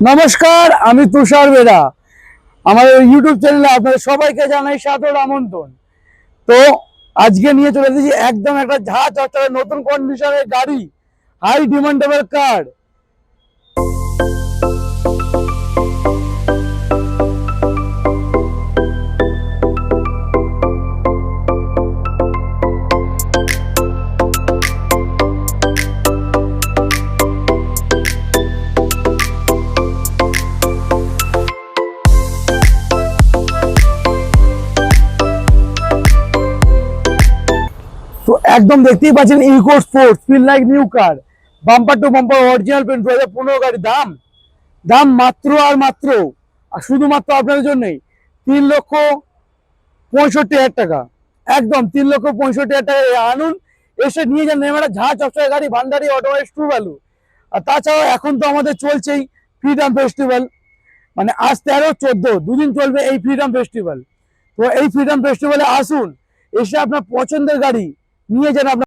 নমস্কার, আমি তুষার বেরা। আমার ইউটিউব চ্যানেলে আপনাদের সবাইকে জানাই সাদর আমন্ত্রণ। তো আজকে নিয়ে চলে এসেছি একদম একটা ঝাঁ চকচকে নতুন কন্ডিশনের গাড়ি, হাই ডিমান্ডেবল কার। তো একদম দেখতেই পাচ্ছেন eco sports feel like new car, bumper to bumper original paint 2015 গাড়ি। দাম দাম মাত্র আর মাত্র আর শুধুমাত্র আপনাদের জন্যই 3,65,000 টাকা। একদম 3,65,000 টাকা আনুন, এসে নিয়ে যান একটা ঝাঁ চকচকে গাড়ি, ভান্ডারি অটোমোবাইলস ট্রু ভ্যালু। আর তাছাড়াও এখন তো আমাদের চলছেই ফ্রিডম ফেস্টিভ্যাল, মানে আজ 13-14 দুদিন চলবে এই ফ্রিডম ফেস্টিভ্যাল। তো এই ফ্রিডম ফেস্টিভ্যালে আসুন, এসে আপনার পছন্দের গাড়ি নিয়ে যান আপনার